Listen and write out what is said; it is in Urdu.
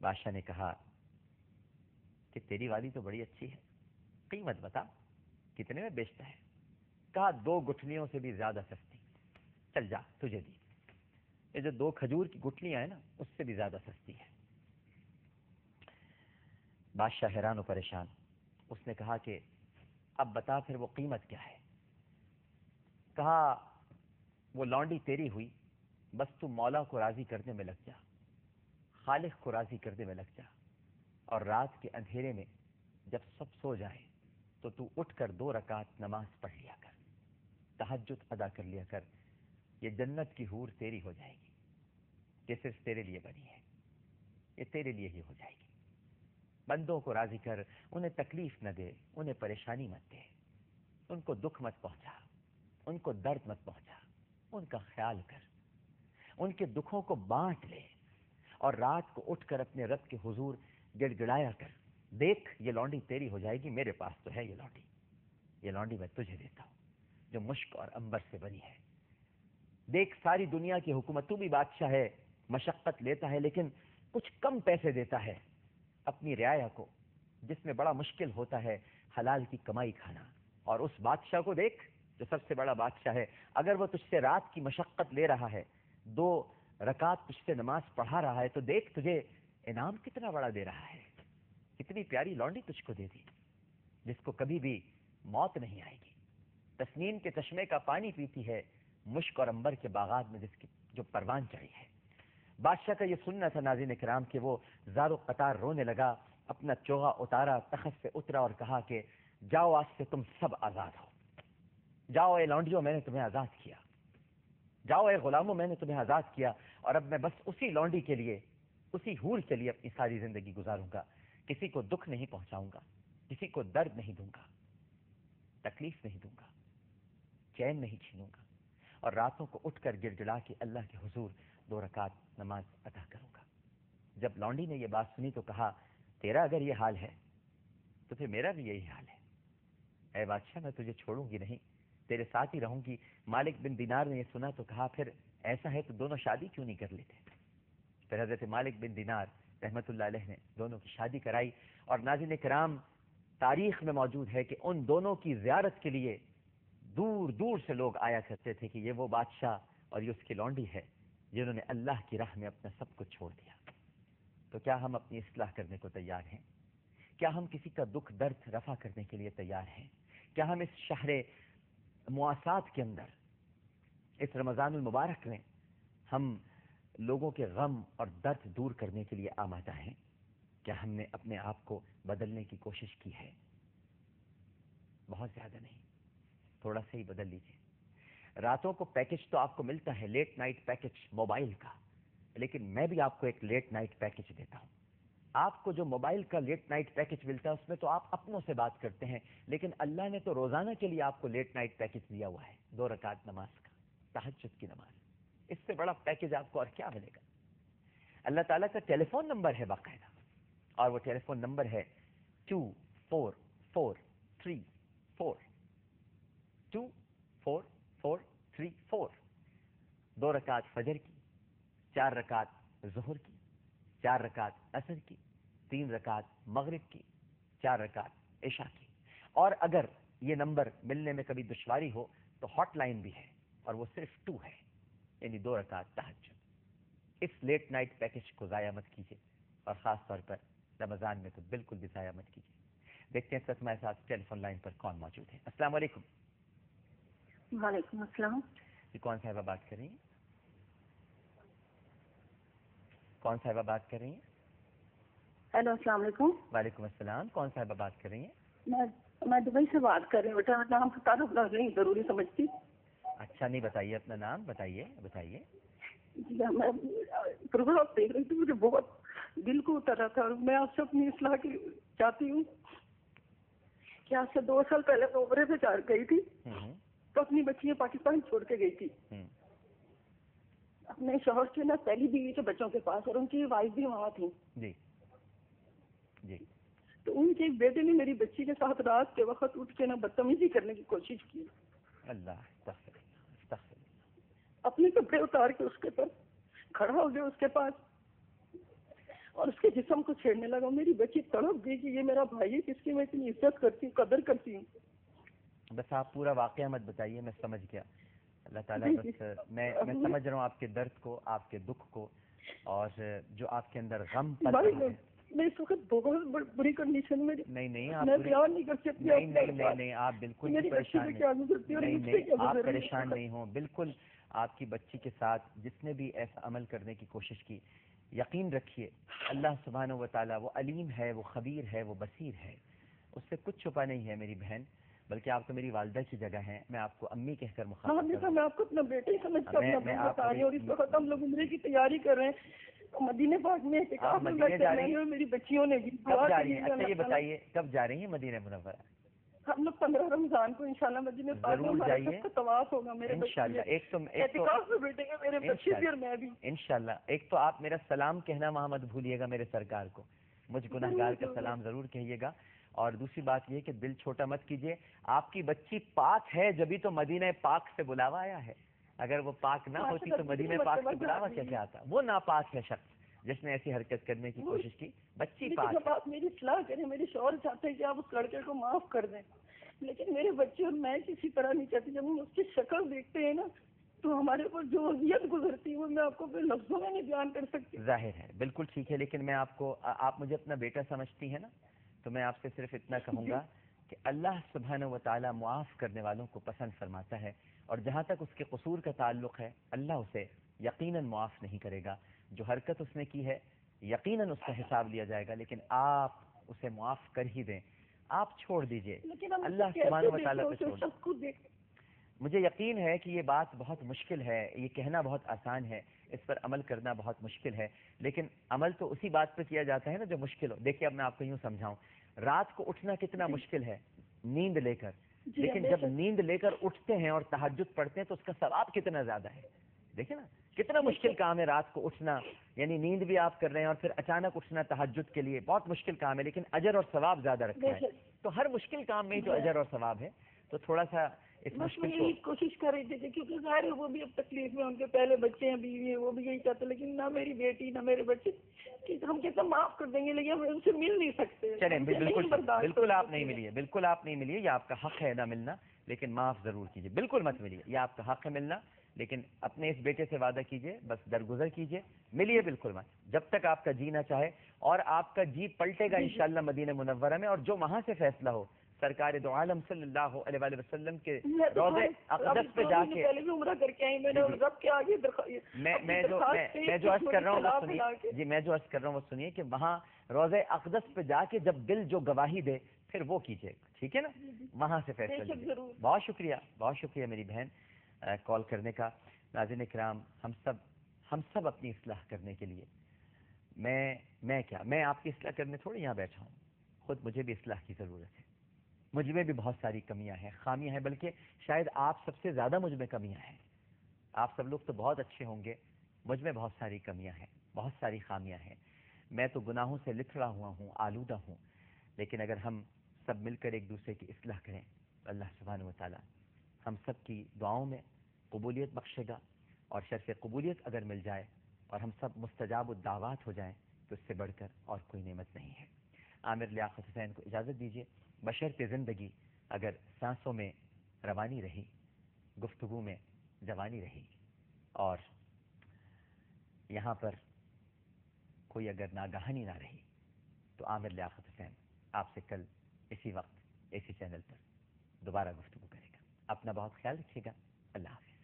بادشاہ نے کہا کہ تیری والی تو بڑی اچھی ہے، قیمت بتا کتنے میں بیچتا ہے؟ کہا 2 گٹھلیوں سے بھی زیادہ سستی، چل جا تجھے دی، یہ جو 2 کھجور کی گٹھلیاں ہیں نا اس سے بھی زیادہ سستی ہے۔ بادشاہ حیران و پریشان، اس نے کہا کہ اب بتا پھر وہ قیمت کیا ہے؟ کہا وہ لونڈی تیری ہوئی، بس تو مولا کو راضی کرنے میں لگ جا، خالق کو راضی کرنے میں لگ جا، اور رات کے اندھیرے میں جب سب سو جائے تو اٹھ کر 2 رکعت نماز پڑھ لیا کر، تہجد ادا کر لیا کر، یہ جنت کی حور تیری ہو جائے گی، یہ صرف تیرے لیے بنی ہے، یہ تیرے لیے ہی ہو جائے گی۔ بندوں کو راضی کر، انہیں تکلیف نہ دے، انہیں پریشانی مت دے، ان کو دکھ مت پہنچا، ان کو درد مت پہنچا، ان کا خیال کر، ان کے دکھوں کو بانٹ لے، اور رات کو اٹھ کر اپنے رب کے حضور گڑ گڑایا کر، دیکھ یہ لونڈی تیری ہو جائے گی، میرے پاس تو ہے یہ لونڈی میں تجھے دیتا ہوں جو مشک اور عنبر سے بنی ہے۔ دیکھ ساری دنیا کی حکومت، تو بھی بادشاہ ہے، مشقت لیتا ہے لیکن کچھ کم پیسے دیتا ہے اپنی رعایا کو، جس میں بڑا مشکل ہوتا ہے حلال کی کمائی کھانا، اور اس بادشاہ کو دیکھ جو سب سے بڑا بادشاہ ہے، اگر وہ تجھ سے رات کی مشقت لے رہا ہے، 2 رکعت تجھ سے نماز پڑھا رہا ہے، تو دیکھ تجھے انعام کتنا بڑا دے رہا ہے، کتنی پیاری لونڈی تجھ کو دے دی جس کو کبھی بھی موت نہیں آئے گی، تسنیم کے چشمے کا پانی پیتی ہے، مشک اور عنبر کے باغات میں جس کی جو پروان چڑھی ہے۔ بادشاہ کا یہ سننا تھا ناظرین کرام کہ وہ زار و قطار رونے لگا، اپنا چوغا اتارا، تخت سے اترا اور کہا کہ جاؤ آج سے تم سب آزاد ہو، جاؤ اے لونڈیوں میں نے تمہیں آزاد کیا، جاؤ اے غلاموں میں نے تمہیں آزاد کیا، اور اب میں بس اسی لونڈی کے لیے، اسی حور کے لیے اپنی ساری زندگی گزاروں گا، کسی کو دکھ نہیں پہنچاؤں گا، کسی کو درد نہیں دوں گا، تکلیف نہیں دوں گا، چین نہیں چھینوں گا، اور راتوں کو اٹھ کر گڑ گڑا کے اللہ کے حضور 2 رکعت نماز ادا کروں گا۔ جب لونڈی نے یہ بات سنی تو کہا تیرا اگر یہ حال ہے تو پھر میرا بھی یہی حال ہے، اے بادشاہ میں تجھے چھوڑوں گی نہیں، تیرے ساتھ ہی رہوں گی۔ مالک بن دینار نے یہ سنا تو کہا پھر ایسا ہے تو دونوں شادی کیوں نہیں کر لیتے؟ پھر حضرت مالک بن دینار رحمت اللہ علیہ نے دونوں کی شادی کرائی، اور ناظرین کرام تاریخ میں موجود ہے کہ ان دونوں کی زیارت کے لیے دور دور سے لوگ آیا کرتے تھے کہ یہ وہ بادشاہ اور یہ اس کی لونڈی ہے جنہوں نے اللہ کی راہ میں اپنا سب کچھ چھوڑ دیا۔ تو کیا ہم اپنی اصلاح کرنے کو تیار ہیں؟ کیا ہم کسی کا دکھ درد رفع کرنے کے لیے تیار ہیں؟ کیا ہم اس شہر مواسات کے اندر، اس رمضان المبارک میں ہم لوگوں کے غم اور درد دور کرنے کے لیے آمادہ ہیں؟ کیا ہم نے اپنے آپ کو بدلنے کی کوشش کی ہے؟ بہت زیادہ نہیں، تھوڑا سا ہی بدل لیجیے۔ راتوں کو پیکج تو آپ کو ملتا ہے، لیٹ نائٹ پیکج موبائل کا، لیکن میں بھی آپ کو ایک لیٹ نائٹ پیکج دیتا ہوں۔ آپ کو جو موبائل کا لیٹ نائٹ پیکج ملتا ہے اس میں تو آپ اپنوں سے بات کرتے ہیں، لیکن اللہ نے تو روزانہ کے لیے آپ کو لیٹ نائٹ پیکج دیا ہوا ہے، 2 رکعت نماز کا، تہجد کی نماز۔ اس سے بڑا پیکج آپ کو اور کیا ملے گا؟ اللہ تعالیٰ کا ٹیلی فون نمبر ہے باقاعدہ، اور وہ ٹیلی فون نمبر ہے 24434 24434۔ 2 رکعت فجر کی، 4 رکعت ظہر کی، 4 رکعت عصر کی، 3 رکعت مغرب کی، 4 رکعت عشاء کی۔ اور اگر یہ نمبر ملنے میں کبھی دشواری ہو تو ہاٹ لائن بھی ہے، اور وہ صرف 2 ہے، یعنی 2 رکعت تہجد۔ اس لیٹ نائٹ پیکج کو ضائع مت کیجیے، اور خاص طور پر رمضان میں تو بالکل بھی ضائع مت کیجیے۔ دیکھتے ہیں اس ہمارے ساتھ ٹیلی فون لائن پر کون موجود ہے۔ السلام علیکم۔ وعلیکم السلام۔ جی کون صاحبہ بات کر رہی ہیں؟ کون صاحبہ بات کر رہی ہیں؟ ہیلو السلام علیکم۔ وعلیکم السلام، کون صاحبہ بات کر رہی ہیں؟ میں دبئی سے بات کر رہی ہوں، بیٹا نام کا تعارف نہیں ضروری سمجھتی۔ اچھا نہیں بتائیے اپنا نام، بتائیے۔ جی میں پروگرام دیکھ رہی تھی، مجھے بہت دل کو اتر رہا تھا، اور میں آپ سے اپنی اصلاح کی چاہتی ہوں کہ آج سے 2 سال پہلے میں عمرے پہ گئی تھی، تو اپنی بچیاں پاکستان چھوڑ کے گئی تھی اپنے شوہر کے نا پہلی بیوی کے بچوں کے پاس، اور ان کی وائف بھی وہاں تھی۔ جی جی۔ تو ان کے ایک بیٹے نے میری بچی کے ساتھ رات کے وقت اٹھ کے نا بدتمیزی کرنے کی کوشش کی۔ اللہ اپنے کپڑے اتار کے اس کے پر کھڑا ہو گیا اس کے پاس، اور اس کے جسم کو چھیڑنے لگا. میری بچی تڑپ گئی کہ یہ میرا بھائی ہے جس کی میں اتنی عزت کرتی ہوں, قدر کرتی ہوں. بس آپ پورا واقعہ مت بتائیے, میں سمجھ گیا. اللہ تعالیٰ بس میں سمجھ رہا ہوں آپ کے درد کو, آپ کے دکھ کو, اور جو آپ کے اندر غم پل رہا ہے. میں اس وقت بہت بری کنڈیشن میں. نہیں آپ میں بیان نہیں کر سکتی. نہیں آپ بالکل بھی پریشان نہیں, آپ پریشان نہیں ہوں. بالکل آپ کی بچی کے ساتھ جس نے بھی ایسا عمل کرنے کی کوشش کی, یقین رکھیے اللہ سبحانہ و تعالیٰ وہ علیم ہے, وہ خبیر ہے, وہ بصیر ہے, اس سے کچھ چھپا نہیں ہے میری بہن. بلکہ آپ تو میری والدہ کی جگہ ہیں, میں آپ کو امی کہہ کر مخاطب کروں. میں آپ کو اپنا بیٹا ہی سمجھ کر اپنا بتا رہی ہوں. اور اس وقت ہم لوگ عمرے کی تیاری کر رہے ہیں مدینہ پاک میں. میری بچیوں نے بھی. کب جا رہی ہیں؟ اچھا یہ بتائیے کب جا رہی ہیں مدینہ منورہ؟ ہم لوگ 15 رمضان کو انشاءاللہ مدینہ پاک میں ضرور جائیے, طواف ہوگا میرے انشاءاللہ. ایک تو میرے بچے بھی اور میں بھی انشاءاللہ. ایک تو آپ میرا سلام کہنا وہاں مت بھولیے گا میرے سرکار کو, مجھ گنہگار کا سلام ضرور کہیے گا. اور دوسری بات یہ کہ دل چھوٹا مت کیجیے, آپ کی بچی پاک ہے جبھی تو مدینہ پاک سے بلاوا آیا ہے. اگر وہ پاک نہ ہوتی تو مدینہ پاک سے بلاوا کیسے آتا؟ وہ ناپاک ہے شخص جس نے ایسی حرکت کرنے کی کوشش کی. بچی پاک. آپ میری اصلاح کریں. میرے شوہر چاہتے ہیں کہ آپ اس لڑکے کو معاف کر دیں, لیکن میرے بچے اور میں کسی طرح نہیں چاہتی. جب ہم اس کی شکل دیکھتے ہیں نا تو ہمارے اوپر جو اذیت گزرتی ہے وہ میں آپ کو لفظوں میں نہیں بیان کر سکتی. ظاہر ہے, بالکل ٹھیک ہے, لیکن میں آپ مجھے اپنا بیٹا سمجھتی ہیں نا, تو میں آپ سے صرف اتنا کہوں گا کہ اللہ سبحانہ و تعالیٰ معاف کرنے والوں کو پسند فرماتا ہے, اور جہاں تک اس کے قصور کا تعلق ہے اللہ اسے یقیناً معاف نہیں کرے گا. جو حرکت اس نے کی ہے یقیناً اس کا حساب لیا جائے گا, لیکن آپ اسے معاف کر ہی دیں, آپ چھوڑ دیجئے, اللہ سبحانہ و تعالیٰ پہ چھوڑ دیں. مجھے یقین ہے کہ یہ بات بہت مشکل ہے, یہ کہنا بہت آسان ہے, اس پر عمل کرنا بہت مشکل ہے, لیکن عمل تو اسی بات پہ کیا جاتا ہے نا جو مشکل ہو. دیکھیے اب میں آپ کو یوں سمجھاؤں, رات کو اٹھنا کتنا مشکل ہے نیند لے کر, لیکن جب نیند لے کر اٹھتے ہیں اور تہجد پڑھتے ہیں تو اس کا ثواب کتنا زیادہ ہے. دیکھیں نا کتنا مشکل کام ہے رات کو اٹھنا, یعنی نیند بھی آپ کر رہے ہیں اور پھر اچانک اٹھنا تہجد کے لیے, بہت مشکل کام ہے, لیکن اجر اور ثواب زیادہ رکھا ہے. تو ہر مشکل کام میں جو اجر اور ثواب ہے, تو تھوڑا سا اس مشکل کو کوشش کر رہی تھی, کیونکہ ظاہر ہے وہ بھی اب تکلیف میں, ان کے پہلے بچے ہیں, بیوی ہیں, وہ بھی یہی چاہتے, لیکن نہ میری بیٹی نہ میرے بچے, ہم کتنا معاف کر دیں گے لیکن ہم ان سے مل نہیں سکتے. چلیں بالکل آپ نہیں ملیے, بالکل آپ نہیں ملیے, یہ آپ کا حق ہے نہ ملنا, لیکن معاف ضرور کیجیے. بالکل مت ملیے, یہ آپ کا حق ہے ملنا, لیکن اپنے اس بیٹے سے وعدہ کیجیے, بس درگزر کیجیے, ملیے بالکل مت جب تک آپ کا جی نہ چاہے. اور آپ کا جی پلٹے گا انشاءاللہ مدینہ منورہ میں, اور جو وہاں سے فیصلہ ہو سرکار دو عالم صلی اللہ علیہ وآلہ وسلم کے روضے اقدس پہ جا کے, عمرہ کر کے آئی, میں نے رب کے آگے میں جو عرض کر رہا ہوں وہ سنیے جی, میں جو عرض کر رہا ہوں وہ سنیے کہ وہاں روضے اقدس پہ جا کے جب دل جو گواہی دے پھر وہ کیجیے, ٹھیک ہے نا, وہاں سے فیصلہ لیجیے. بہت شکریہ میری بہن کال کرنے کا. ناظرین کرام, ہم سب اپنی اصلاح کرنے کے لیے, میں آپ کی اصلاح کرنے تھوڑی یہاں بیٹھا ہوں, خود مجھے بھی اصلاح کی ضرورت ہے. مجھ میں بھی بہت ساری کمیاں ہیں, خامیاں ہیں, بلکہ شاید آپ سب سے زیادہ مجھ میں کمیاں ہیں. آپ سب لوگ تو بہت اچھے ہوں گے, مجھ میں بہت ساری کمیاں ہیں, بہت ساری خامیاں ہیں. میں تو گناہوں سے لتھڑا ہوا ہوں, آلودہ ہوں, لیکن اگر ہم سب مل کر ایک دوسرے کی اصلاح کریں تو اللہ سبحانہ و تعالیٰ ہم سب کی دعاؤں میں قبولیت بخشے گا. اور شرف قبولیت اگر مل جائے اور ہم سب مستجاب الدعوات ہو جائیں تو اس سے بڑھ کر اور کوئی نعمت نہیں ہے. عامر لیاقت حسین کو اجازت دیجیے, بشرط زندگی اگر سانسوں میں روانی رہی, گفتگو میں جوانی رہی, اور یہاں پر کوئی اگر ناگہانی نہ رہی, تو عامر لیاقت حسین آپ سے کل اسی وقت اسی چینل پر دوبارہ گفتگو کرے گا. اپنا بہت خیال رکھیے گا. اللہ حافظ.